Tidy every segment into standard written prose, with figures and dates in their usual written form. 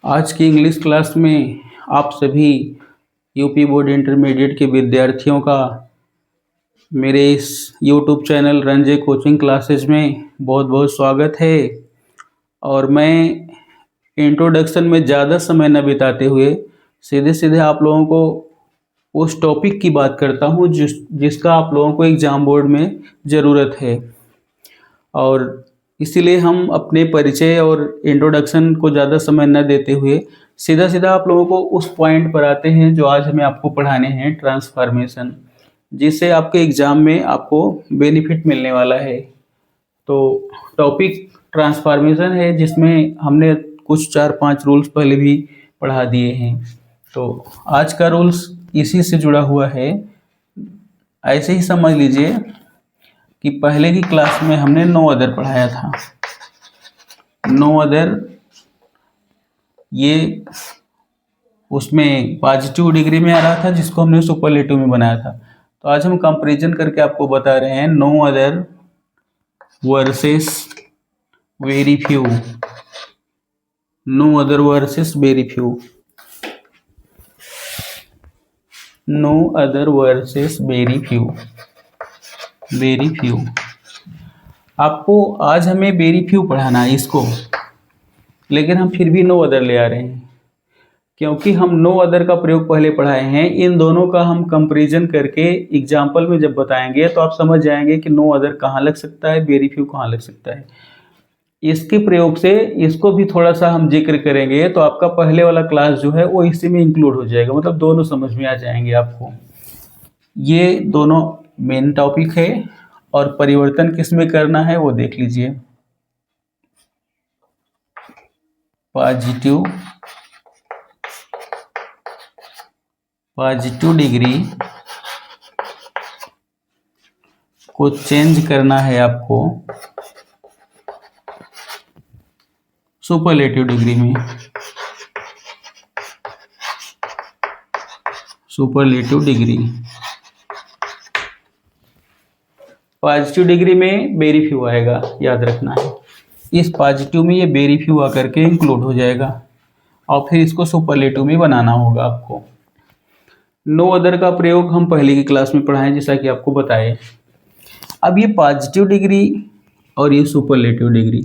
आज की English class में आप सभी यूपी बोर्ड इंटरमीडिएट के विद्यार्थियों का मेरे इस YouTube channel Ranjay coaching classes में बहुत बहुत स्वागत है। और मैं इंट्रोडक्शन में ज़्यादा समय न बिताते हुए सीधे सीधे आप लोगों को उस टॉपिक की बात करता हूँ जिसका आप लोगों को एग्ज़ाम बोर्ड में ज़रूरत है। और इसीलिए हम अपने परिचय और इंट्रोडक्शन को ज़्यादा समय न देते हुए सीधा सीधा आप लोगों को उस पॉइंट पर आते हैं जो आज हमें आपको पढ़ाने हैं, ट्रांसफॉर्मेशन, जिससे आपके एग्ज़ाम में आपको बेनिफिट मिलने वाला है। तो टॉपिक ट्रांसफॉर्मेशन है, जिसमें हमने कुछ 4-5 रूल्स पहले भी पढ़ा दिए हैं। तो आज का रूल्स इसी से जुड़ा हुआ है। ऐसे ही समझ लीजिए कि पहले की क्लास में हमने नो अदर पढ़ाया था। नो अदर ये उसमें पॉजिटिव डिग्री में आ रहा था, जिसको हमने सुपरलेटिव में बनाया था। तो आज हम कंपैरिजन करके आपको बता रहे हैं no other versus very few. No other versus very few. No other versus very few. Very few आपको आज हमें वेरी फ्यू पढ़ाना है इसको, लेकिन हम फिर भी नो अदर ले आ रहे हैं क्योंकि हम नो अदर का प्रयोग पहले पढ़ाए हैं। इन दोनों का हम कंपैरिजन करके एग्जाम्पल में जब बताएंगे तो आप समझ जाएंगे कि नो अदर कहाँ लग सकता है, वेरी फ्यू कहाँ लग सकता है। इसके प्रयोग से इसको भी थोड़ा सा हम जिक्र करेंगे तो आपका पहले वाला क्लास जो है वो इसी में इंक्लूड हो जाएगा, मतलब दोनों समझ में आ जाएंगे आपको। ये दोनों मेन टॉपिक है और परिवर्तन किसमें करना है वो देख लीजिए। पॉजिटिव डिग्री को चेंज करना है आपको सुपरलेटिव डिग्री में। सुपरलेटिव डिग्री पॉजिटिव डिग्री में वेरी फ्यू आएगा, याद रखना है। इस पॉजिटिव में ये वेरी फ्यू आकर के इंक्लूड हो जाएगा और फिर इसको सुपरलेटिव में बनाना होगा आपको। नो अदर का प्रयोग हम पहले की क्लास में पढ़ाएं, जैसा कि आपको बताए। अब ये पॉजिटिव डिग्री और ये सुपरलेटिव डिग्री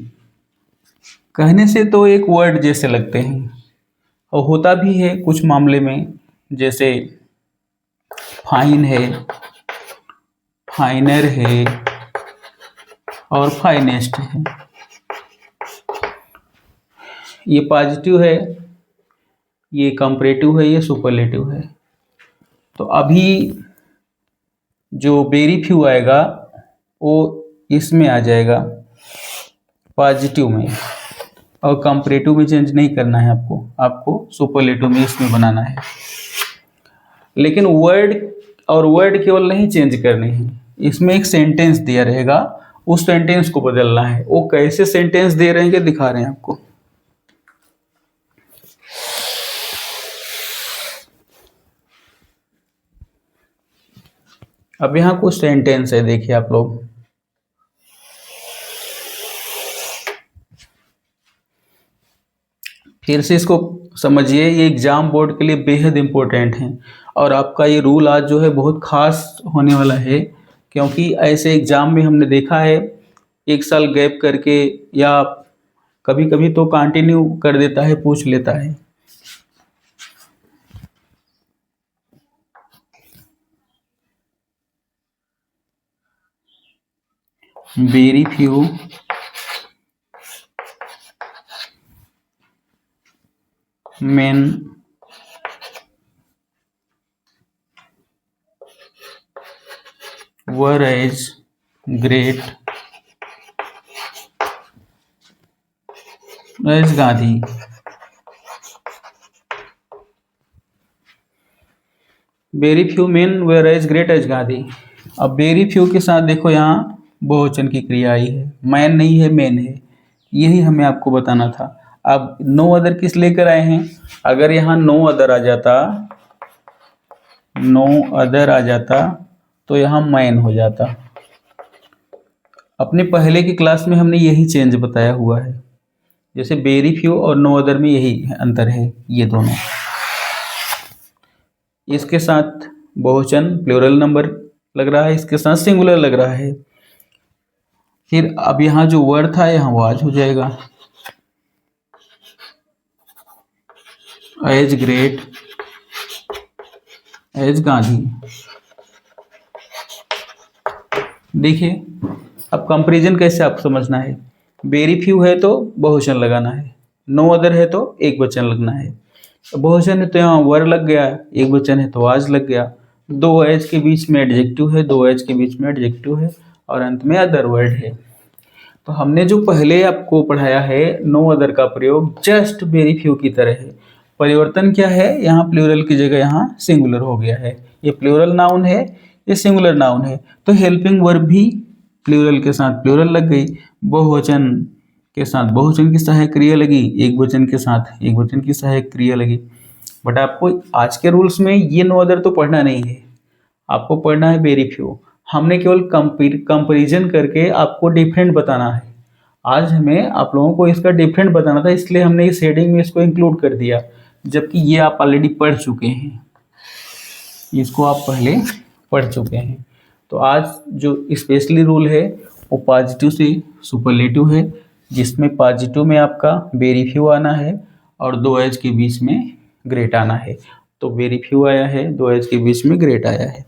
कहने से तो एक वर्ड जैसे लगते हैं और होता भी है कुछ मामले में, जैसे फाइन है, फाइनर है और फाइनेस्ट है। ये पॉजिटिव है, ये कंपैरेटिव है, ये सुपरलेटिव है। तो अभी जो वेरी फ्यू आएगा वो इसमें आ जाएगा पॉजिटिव में, और कंपैरेटिव में चेंज नहीं करना है आपको सुपरलेटिव में इसमें बनाना है। लेकिन वर्ड केवल नहीं चेंज करने हैं, इसमें एक सेंटेंस दिया रहेगा, उस सेंटेंस को बदलना है। वो कैसे सेंटेंस दे रहेंगे दिखा रहे हैं आपको। अब यहाँ कुछ सेंटेंस है, देखिए आप लोग। फिर से इसको समझिए, ये एग्जाम बोर्ड के लिए बेहद इम्पोर्टेंट है और आपका ये रूल आज जो है बहुत खास होने वाला है, क्योंकि ऐसे एग्जाम में हमने देखा है एक साल गैप करके या कभी कभी तो कंटिन्यू कर देता है, पूछ लेता है। Very few men were as great as Gandhi. Very few men were as great as Gandhi. अब वेरी फ्यू के साथ देखो यहाँ बहुवचन की क्रिया आई है, मैन नहीं है मेन है, यही हमें आपको बताना था। अब नो अदर किस लेकर आए हैं? अगर यहाँ नो अदर आ जाता तो यहाँ मैन हो जाता। अपने पहले की क्लास में हमने यही चेंज बताया हुआ है। जैसे वेरी फ्यू और नो अदर में यही अंतर है, ये दोनों। इसके साथ बहुवचन प्लूरल नंबर लग रहा है, इसके साथ सिंगुलर लग रहा है। फिर अब यहाँ जो वर्ड था यहाँ वाज हो जाएगा। As great, as Gandhi. देखिए अब कंपैरिजन कैसे आपको समझना है। वेरी फ्यू है तो बहुवचन लगाना है, नो अदर है तो एक वचन लगना है। बहुवचन है तो यहाँ वर लग गया, एक वचन है तो आज लग गया। दो एज के बीच में एडजेक्टिव है, दो एज के बीच में एडजेक्टिव है और अंत में अदर वर्ड है। तो हमने जो पहले आपको पढ़ाया है नो अदर का प्रयोग जस्ट वेरी फ्यू की तरह है। परिवर्तन क्या है, यहाँ प्लूरल की जगह यहाँ सिंगुलर हो गया है। ये प्लूरल नाउन है, ये सिंगुलर नाउन है, तो हेल्पिंग वर्ब भी प्लूरल के साथ प्लूरल लग गई, बहुवचन के साथ बहुवचन की सहायक क्रिया लगी, एक वचन के साथ एक वचन की सहायक क्रिया लगी। बट आपको आज के रूल्स में ये नो अदर तो पढ़ना नहीं है, आपको पढ़ना है वेरी फ्यू। हमने केवल कंपैरिजन करके आपको डिफरेंट बताना है। आज हमें आप लोगों को इसका डिफरेंट बताना था, इसलिए हमने इस हेडिंग में इसको इंक्लूड कर दिया, जबकि ये आप ऑलरेडी पढ़ चुके हैं, इसको आप पहले पढ़ चुके हैं। तो आज जो स्पेशली रूल है वो पॉजिटिव से सुपरलेटिव है, जिसमें पॉजिटिव में आपका वेरी फ्यू आना है और दो एज के बीच में ग्रेट आना है। तो वेरी फ्यू आया है, दो एज के बीच में ग्रेट आया है।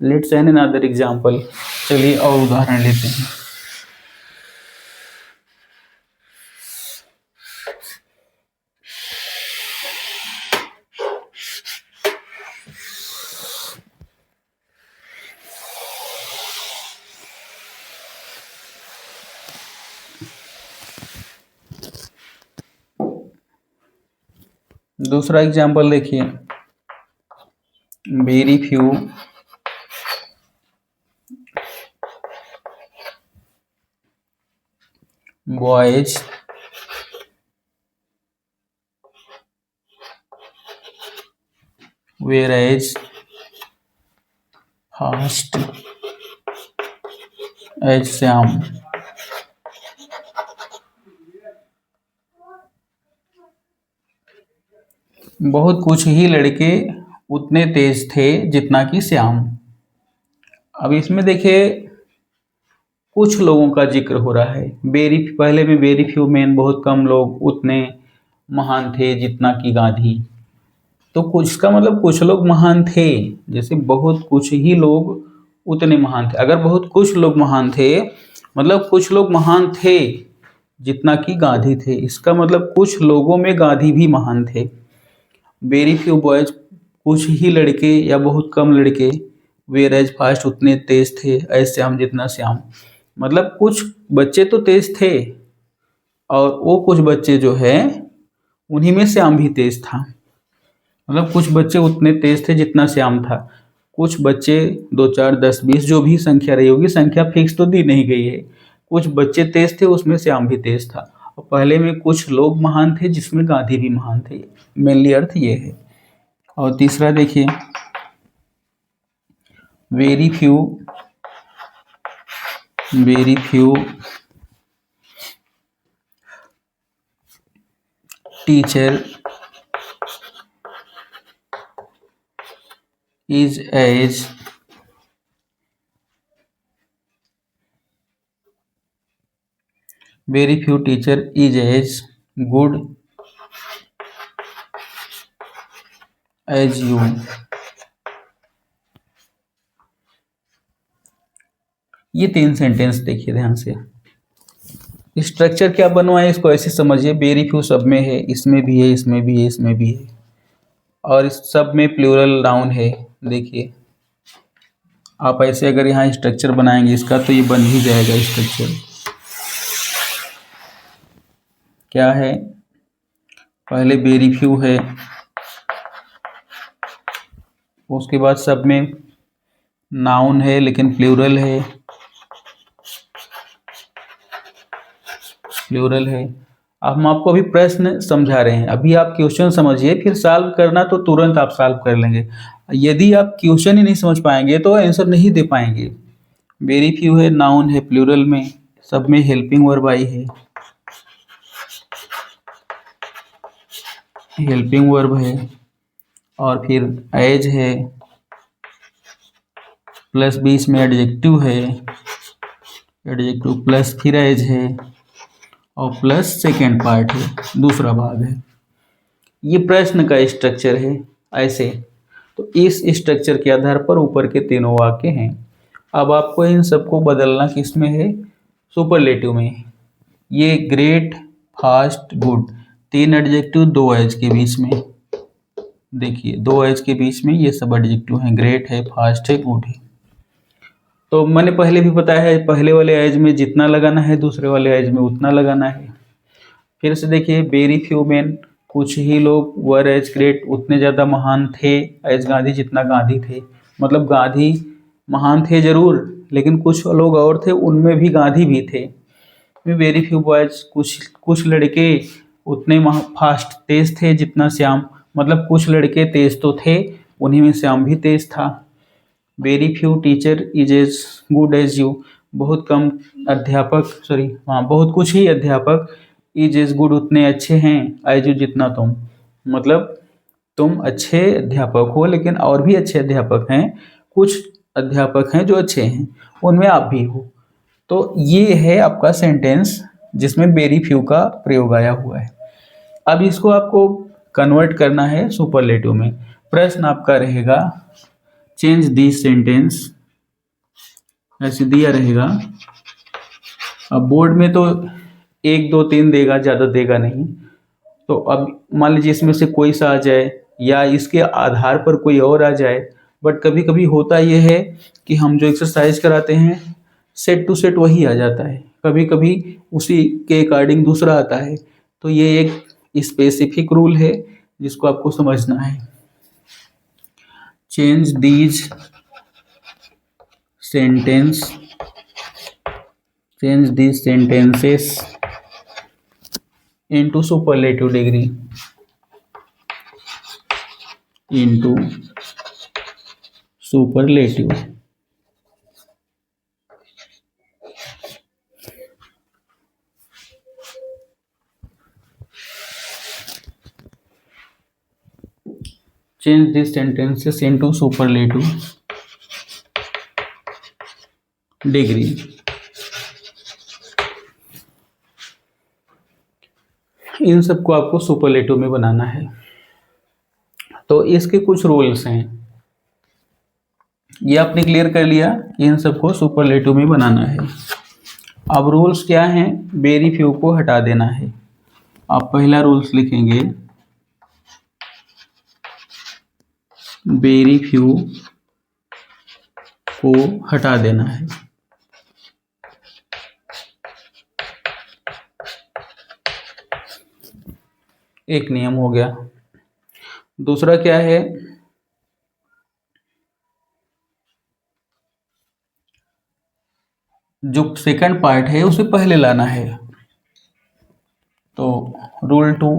Let's an another example. चलिए और उदाहरण लेते हैं। दूसरा एग्जाम्पल देखिए, very few boys were as fast as Shyam. बहुत कुछ ही लड़के उतने तेज थे जितना कि श्याम। अब इसमें देखिए कुछ लोगों का जिक्र हो रहा है, वेरी पहले में वेरी फ्यू मैन बहुत कम लोग उतने महान थे जितना कि गांधी। तो कुछ का मतलब कुछ लोग महान थे, जैसे बहुत कुछ ही लोग उतने महान थे। अगर बहुत कुछ लोग महान थे मतलब कुछ लोग महान थे जितना कि गांधी थे, इसका मतलब कुछ लोगों में गांधी भी महान थे। वेरी फ्यू बॉयज कुछ ही लड़के या बहुत कम लड़के, वेयर एज फास्ट उतने तेज थे, एज श्याम जितना श्याम, मतलब कुछ बच्चे तो तेज थे और वो कुछ बच्चे जो है उन्हीं में श्याम भी तेज था। मतलब कुछ बच्चे उतने तेज थे जितना श्याम था। कुछ बच्चे 2 4 10 20 जो भी संख्या रही होगी, संख्या फिक्स तो दी नहीं गई है। कुछ बच्चे तेज थे, उसमें श्याम भी तेज था। और पहले में कुछ लोग महान थे जिसमें गांधी भी महान थे। मेनली अर्थ ये है। और तीसरा देखिए, very few teacher is as very few teacher is as good as you. ये 3 सेंटेंस देखिए ध्यान से। स्ट्रक्चर क्या बनवाए इसको ऐसे समझिए, वेरी फ्यू सब में है, इसमें भी है, इसमें भी है, इसमें भी है, और इस सब में प्लूरल नाउन है। देखिए आप ऐसे अगर यहाँ स्ट्रक्चर बनाएंगे इसका तो ये बन ही जाएगा। स्ट्रक्चर क्या है, पहले वेरी फ्यू है, उसके बाद सब में नाउन है लेकिन प्लूरल है, प्लूरल है। अब हम आपको अभी प्रश्न समझा रहे हैं, अभी आप क्वेश्चन समझिए, फिर सॉल्व करना तो तुरंत आप सॉल्व कर लेंगे। यदि आप क्वेश्चन ही नहीं समझ पाएंगे तो आंसर नहीं दे पाएंगे। वेरी फ्यू है, नाउन है प्लूरल में, सब में हेल्पिंग वर्ब आई है। हेल्पिंग वर्ब है, और फिर एज है, प्लस बीच में एडजेक्टिव है, एडजेक्टिव प्लस फिर एज है, और प्लस सेकेंड पार्ट है, दूसरा भाग है। ये प्रश्न का स्ट्रक्चर है ऐसे। तो इस स्ट्रक्चर के आधार पर ऊपर के तीनों वाक्य हैं। अब आपको इन सबको बदलना किस में है? सुपरलेटिव में। ये ग्रेट, फास्ट, गुड, तीन एडजेक्टिव दो एज के बीच में। देखिए दो एज के बीच में ये सब एडजेक्टिव हैं, ग्रेट है, फास्ट है, गुड है। तो मैंने पहले भी बताया है, पहले वाले एज में जितना लगाना है दूसरे वाले एज में उतना लगाना है। फिर से देखिए, वेरी फ्यू मैन, कुछ ही लोग, वर एज ग्रेट, उतने ज़्यादा महान थे एज गांधी जितना गांधी थे। मतलब गांधी महान थे जरूर, लेकिन कुछ लोग और थे उनमें भी गांधी भी थे। वेरी फ्यू बॉयज, कुछ लड़के उतने फास्ट तेज थे जितना श्याम। मतलब कुछ लड़के तेज तो थे, उन्हीं में श्याम भी तेज था। Very few teacher is as good as you, बहुत कम अध्यापक, बहुत कुछ ही अध्यापक इज एज गुड, उतने अच्छे हैं एज यू जितना तुम। मतलब तुम अच्छे अध्यापक हो, लेकिन और भी अच्छे अध्यापक हैं, कुछ अध्यापक हैं जो अच्छे हैं, उनमें आप भी हो। तो ये है आपका सेंटेंस जिसमें वेरी फ्यू का प्रयोग आया हुआ है। अब इसको आपको कन्वर्ट करना है सुपरलेटिव में। प्रश्न आपका रहेगा, चेंज दिस सेंटेंस, ऐसे दिया रहेगा। अब बोर्ड में तो 1 2 3 देगा, ज़्यादा देगा नहीं। तो अब मान लीजिए इसमें से कोई सा आ जाए या इसके आधार पर कोई और आ जाए। बट कभी कभी होता यह है कि हम जो एक्सरसाइज कराते हैं सेट टू सेट वही आ जाता है, कभी कभी उसी के अकॉर्डिंग दूसरा आता है। तो ये एक स्पेसिफिक रूल है जिसको आपको समझना है। Change these sentence, change these sentences into superlative degree, into superlative। change these sentences into superlative degree। इन सबको आपको सुपरलेटिव में बनाना है। तो इसके कुछ रूल्स हैं, ये आपने क्लियर कर लिया, इन सबको सुपरलेटिव में बनाना है। अब रूल्स क्या हैं? वेरी फ्यू को हटा देना है। आप पहला रूल्स लिखेंगे, वेरी फ्यू को हटा देना है। एक नियम हो गया। दूसरा क्या है? जो सेकंड पार्ट है उसे पहले लाना है। तो रूल 2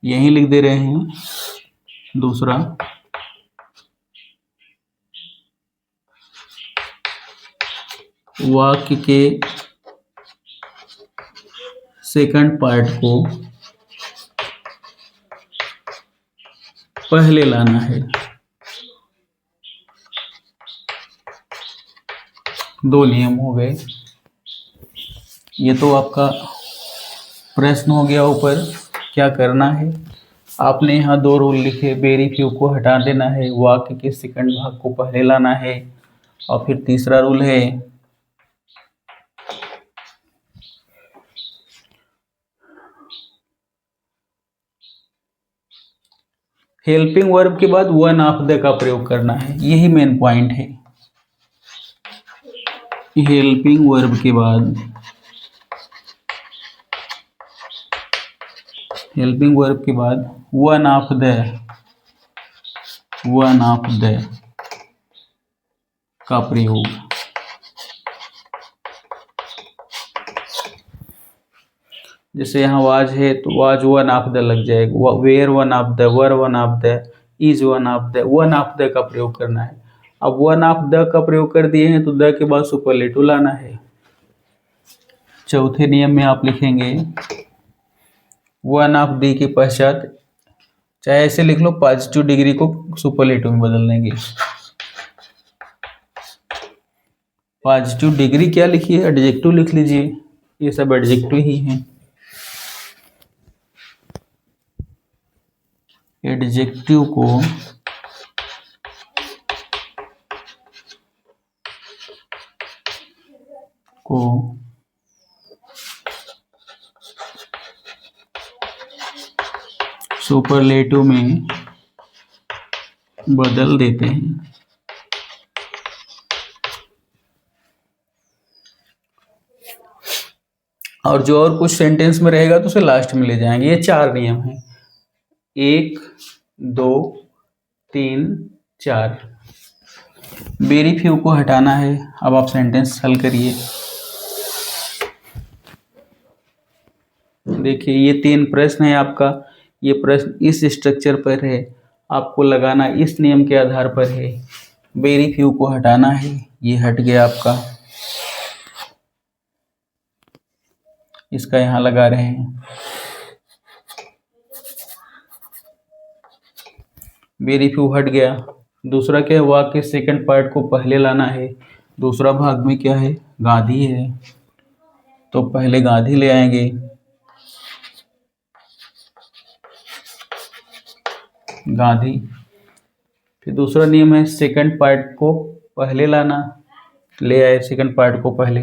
यहीं लिख दे रहे हैं। दूसरा, वाक्य के सेकंड पार्ट को पहले लाना है। 2 नियम हो गए। ये तो आपका प्रश्न हो गया ऊपर क्या करना है। आपने यहाँ 2 रूल लिखे, वेरी फ्यू को हटा देना है, वाक्य के सेकंड भाग को पहले लाना है, और फिर तीसरा रूल है हेल्पिंग वर्ब के बाद वन ऑफ द का प्रयोग करना है। यही मेन पॉइंट है। हेल्पिंग वर्ब के बाद, हेल्पिंग वर्ब के बाद वन ऑफ द का प्रयोग। जैसे यहाँ वाज है तो वाज वन ऑफ द लग जाएगा, were one of the, were one of the, is one of the, one of the का प्रयोग करना है। अब वन ऑफ द का प्रयोग कर दिए हैं तो द के बाद सुपरलेटिव लाना है। चौथे नियम में आप लिखेंगे वन ऑफ द के पश्चात चाहे ऐसे लिख लो, पॉजिटिव डिग्री को सुपरलेटिव में बदल देंगे। पॉजिटिव डिग्री क्या लिखिए, एडजेक्टिव लिख लीजिए, ये सब एडजेक्टिव ही हैं। एडजेक्टिव को सुपरलेटिव में बदल देते हैं। और जो और कुछ सेंटेंस में रहेगा तो उसे लास्ट में ले जाएंगे। ये 4 नियम हैं, 1 2 3 4। वेरी फ्यू को हटाना है। अब आप सेंटेंस हल करिए। देखिए ये 3 प्रश्न है आपका, ये प्रश्न इस स्ट्रक्चर पर है, आपको लगाना इस नियम के आधार पर है। वेरी फ्यू को हटाना है, ये हट गया आपका, इसका यहाँ लगा रहे हैं। वेरी फ्यू हट गया। दूसरा क्या है, वाक्य के सेकंड पार्ट को पहले लाना है। दूसरा भाग में क्या है, गाधी है, तो पहले गाधी ले आएंगे। गाधी। फिर दूसरा नियम है सेकंड पार्ट को पहले लाना, ले आए सेकंड पार्ट को पहले।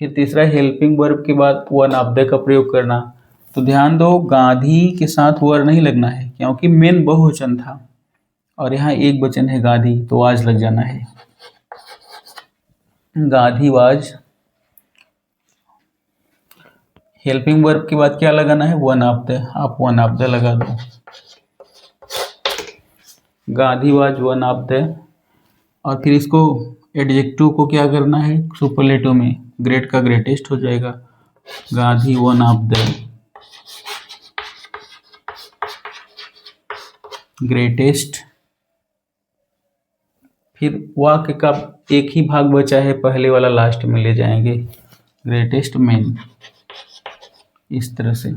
फिर तीसरा हेल्पिंग वर्ब के बाद वन ऑफ द का प्रयोग करना। तो ध्यान दो, गाधी के साथ वर नहीं लगना है क्योंकि मेन बहुवचन था और यहाँ एक वचन है गाधी, तो आज लग जाना है। गाधी वाज। हेल्पिंग वर्ब के बाद क्या लगाना है, वन ऑफ द, आप वन ऑफ द लगा दो। Gandhi was one of the. और फिर इसको एडजेक्टिव को क्या करना है, सुपरलेटिव में ग्रेट का ग्रेटेस्ट हो जाएगा। Gandhi one of the greatest. फिर वाक्य का एक ही भाग बचा है, पहले वाला लास्ट में ले जाएंगे, ग्रेटेस्ट मैन। इस तरह से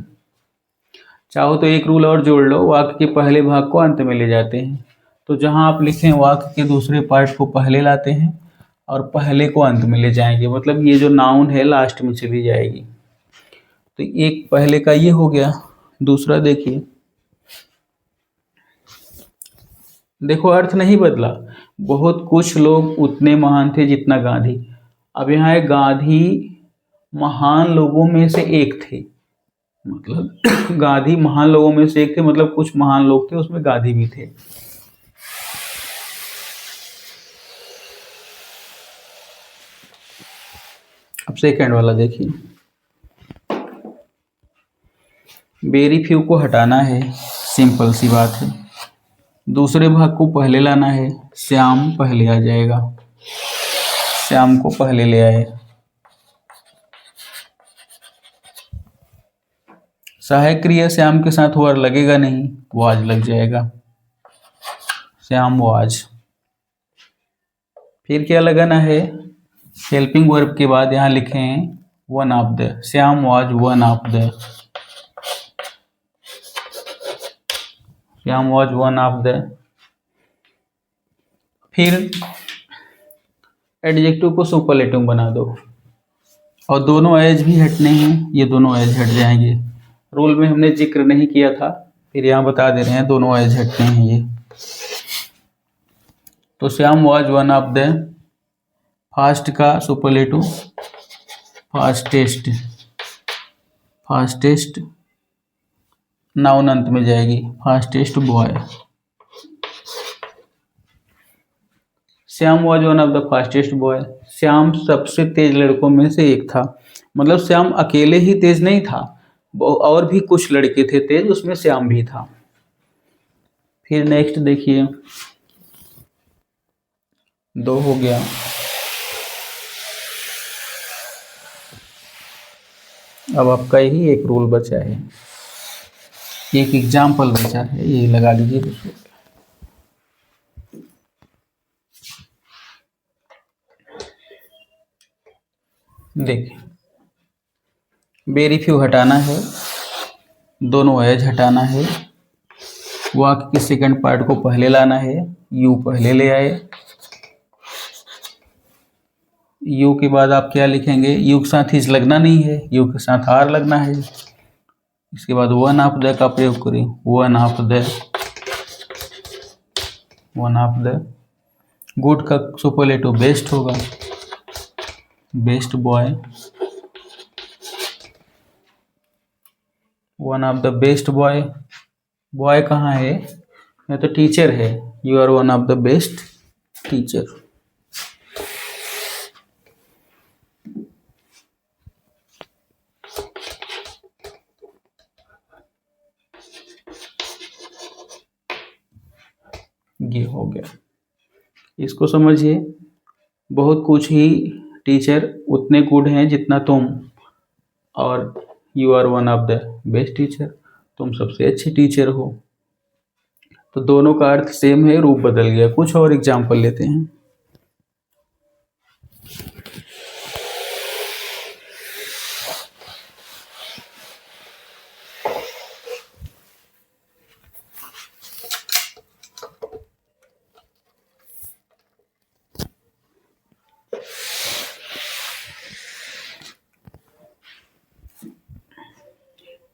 चाहो तो एक रूल और जोड़ लो, वाक्य के पहले भाग को अंत में ले जाते हैं। तो जहां आप लिखें वाक्य के दूसरे पार्ट को पहले लाते हैं और पहले को अंत में ले जाएंगे, मतलब ये जो नाउन है लास्ट में चली जाएगी। तो एक पहले का ये हो गया। दूसरा देखिए, देखो अर्थ नहीं बदला, बहुत कुछ लोग उतने महान थे जितना गांधी। अब यहाँ है गांधी महान लोगों में से एक थे, मतलब गांधी महान लोगों में से एक थे, मतलब कुछ महान लोग थे, उसमें गांधी भी थे। अब सेकंड वाला देखिए, वेरी फ्यू को हटाना है, सिंपल सी बात है। दूसरे भाग को पहले लाना है, श्याम पहले आ जाएगा, श्याम को पहले ले आए। सहायक क्रिया श्याम के साथ वर लगेगा नहीं, वाज लग जाएगा, श्याम वाज। फिर क्या लगाना है, हेल्पिंग वर्ब के बाद यहां लिखें one of the, Shyam was one of the, Shyam was one of the. फिर एडजेक्टिव को सुपरलेटिव बना दो और दोनों एज भी हटने हैं, ये दोनों एज हट जाएंगे। रूल में हमने जिक्र नहीं किया था, फिर यहाँ बता दे रहे हैं, दोनों एज हटते हैं ये। तो Shyam was one of the, fast का सुपरलेटिव फास्टेस्ट, फास्टेस्ट नाउन अंत में जाएगी, fastest boy. Shyam was one of the fastest boy, Shyam सबसे तेज लड़कों में से एक था, मतलब श्याम अकेले ही तेज नहीं था, और भी कुछ लड़के थे तेज, उसमें श्याम भी था। फिर नेक्स्ट देखिए, 2 हो गया। अब आपका यही एक रूल बचा है, एक एग्जाम्पल बचा है, ये लगा लीजिए दूसरे। देखिए वेरी फ्यू हटाना है, दोनों एज हटाना है, वाक्य के सेकंड पार्ट को पहले लाना है, यू पहले ले आए। यू के बाद आप क्या लिखेंगे, यू के साथ इज लगना नहीं है, यू के साथ आर लगना है। इसके बाद वन ऑफ द का प्रयोग करें, वन ऑफ द। गुड का सुपरलेटिव बेस्ट होगा, best boy. One of the best boy, boy कहाँ है, यह तो टीचर है, you are one of the best teacher. ये हो गया, इसको समझिए। बहुत कुछ ही टीचर उतने गुड हैं जितना तुम, और you are one of the best teacher, तुम सबसे अच्छी टीचर हो। तो दोनों का अर्थ सेम है, रूप बदल गया। कुछ और एग्जाम्पल लेते हैं।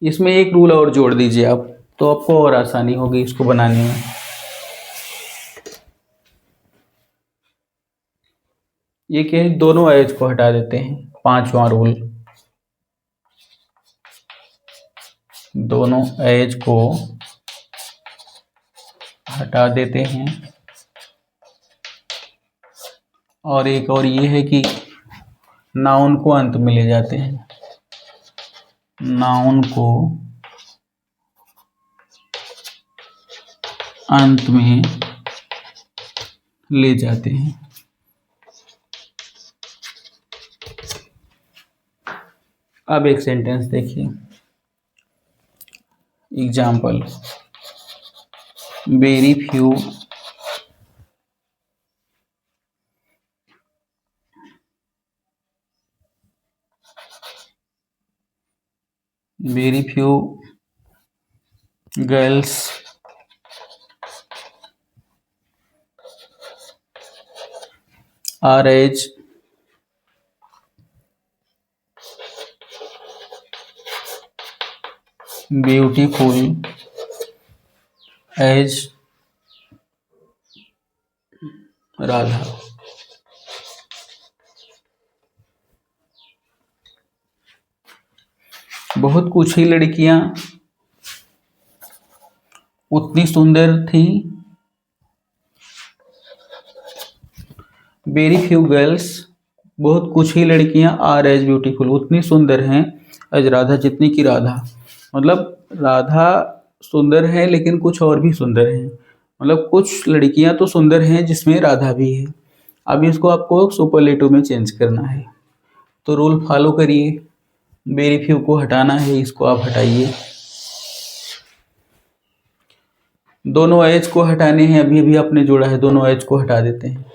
इसमें एक रूल और जोड़ दीजिए आप, तो आपको और आसानी होगी इसको बनाने में। ये क्या है, दोनों एज को हटा देते हैं, पांचवा रूल। दोनों एज को हटा देते हैं। और एक और ये है कि नाउन को अंत में ले जाते हैं, नाउन को अंत में ले जाते हैं। अब एक सेंटेंस देखिए, example, very few girls are as beautiful as Radha. बहुत कुछ ही लड़कियां उतनी सुंदर थी, वेरी फ्यू गर्ल्स, बहुत कुछ ही लड़कियां आर एज ब्यूटीफुल, उतनी सुंदर हैं, एज राधा, जितनी की राधा। मतलब राधा सुंदर है लेकिन कुछ और भी सुंदर हैं, मतलब कुछ लड़कियां तो सुंदर हैं जिसमें राधा भी है। अब इसको आपको सुपरलेटिव में चेंज करना है, तो रूल फॉलो करिए। वेरी फ्यू को हटाना है, इसको आप हटाइए। दोनों एज को हटाने हैं, अभी अभी आपने जोड़ा है, दोनों एज को हटा देते हैं,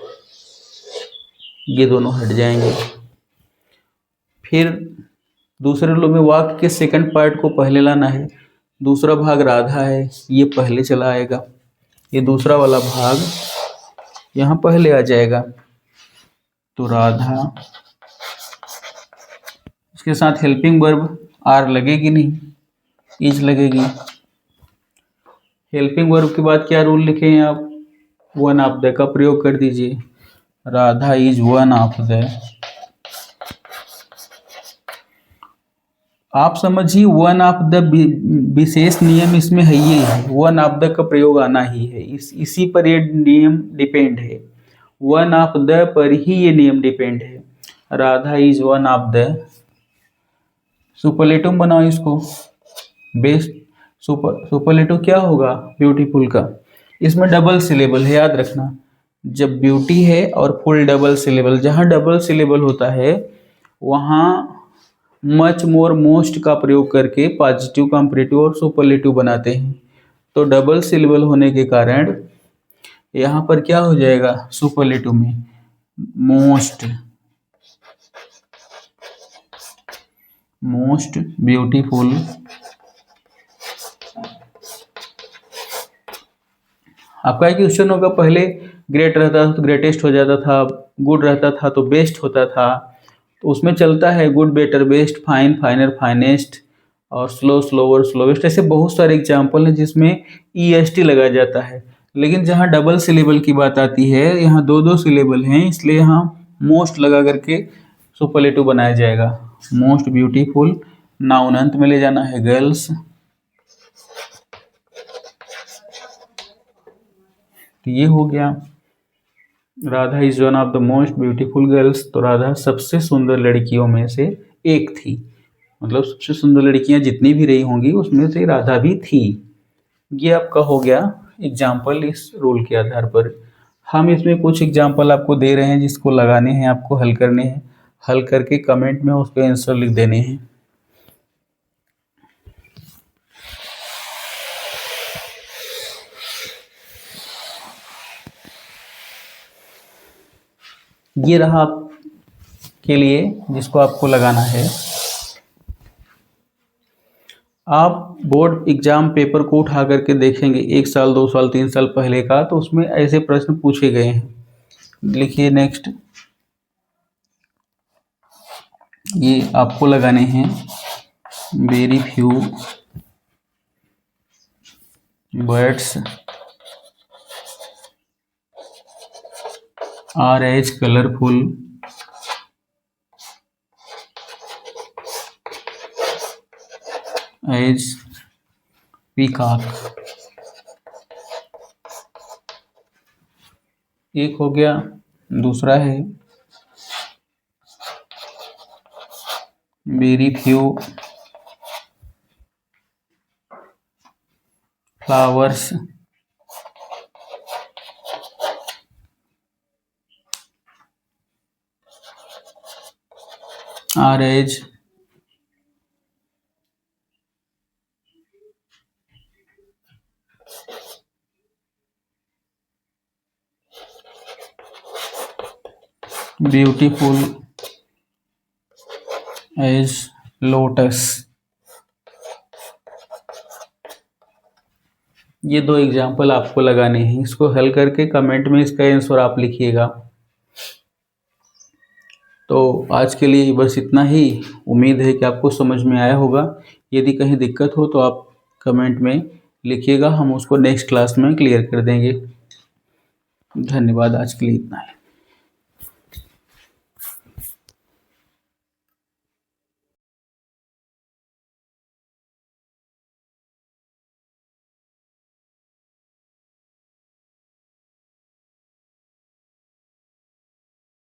ये दोनों हट जाएंगे। फिर दूसरे रूल में वाक्य के सेकंड पार्ट को पहले लाना है। दूसरा भाग राधा है, ये पहले चला आएगा, ये दूसरा वाला भाग यहाँ पहले आ जाएगा। तो राधा, इसके साथ हेल्पिंग वर्ब आर लगेगी नहीं, इज लगेगी। हेल्पिंग वर्ब के बाद क्या रूल लिखे हैं आप, वन ऑफ द का प्रयोग कर दीजिए। Radha is one of the. आप समझिए, वन ऑफ द विशेष नियम इसमें है, ये है वन ऑफ द का प्रयोग आना ही है, इसी पर ये नियम डिपेंड है, वन ऑफ द पर ही ये नियम डिपेंड है। Radha is one of the, superlative बनाओ इसको, बेस्ट। सुपरलेटिव क्या होगा, ब्यूटीफुल का। इसमें डबल सिलेबल है, याद रखना, जब ब्यूटी है और फुल डबल सिलेबल, जहाँ डबल सिलेबल होता है वहाँ मच मोर मोस्ट का प्रयोग करके पॉजिटिव, कंपैरेटिव और सुपरलेटिव बनाते हैं। तो डबल सिलेबल होने के कारण यहाँ पर क्या हो जाएगा, सुपरलेटिव में मोस्ट, मोस्ट ब्यूटीफुल आपका एक क्वेश्चन होगा, पहले ग्रेट रहता था तो ग्रेटेस्ट हो जाता था, गुड रहता था तो बेस्ट होता था, तो उसमें चलता है good better best, fine फाइनर finest, और स्लो स्लोवर स्लोवेस्ट। ऐसे बहुत सारे एग्जाम्पल हैं जिसमें EST लगाया जाता है। लेकिन जहाँ डबल सिलेबल की बात आती है, यहाँ दो दो सिलेबल हैं, इसलिए यहाँ मोस्ट लगा करके सुपरलेटिव बनाया जाएगा। मोस्ट ब्यूटीफुल, नाउन अंत में ले जाना है गर्ल्स। तो ये हो गया, Radha is one of the most beautiful girls. तो राधा सबसे सुंदर लड़कियों में से एक थी, मतलब सबसे सुंदर लड़कियां जितनी भी रही होंगी उसमें से राधा भी थी। ये आपका हो गया एग्जाम्पल इस रूल के आधार पर। हम इसमें कुछ एग्जाम्पल आपको दे रहे हैं जिसको लगाने हैं, आपको हल करने हैं, हल करके कमेंट में उसके आंसर लिख देने हैं। ये रहा आपके लिए जिसको आपको लगाना है। आप बोर्ड एग्जाम पेपर को उठा करके देखेंगे 1 साल 2 साल 3 साल पहले का, तो उसमें ऐसे प्रश्न पूछे गए हैं। लिखिए नेक्स्ट, ये आपको लगाने हैं। Very few birds are as colourful as peacock. एक हो गया, दूसरा है very few flowers are as beautiful as lotus. ये दो एग्जाम्पल आपको लगाने हैं, इसको हल करके कमेंट में इसका आंसर आप लिखिएगा। तो आज के लिए बस इतना ही। उम्मीद है कि आपको समझ में आया होगा। यदि कहीं दिक्कत हो तो आप कमेंट में लिखिएगा, हम उसको नेक्स्ट क्लास में क्लियर कर देंगे। धन्यवाद, आज के लिए इतना है।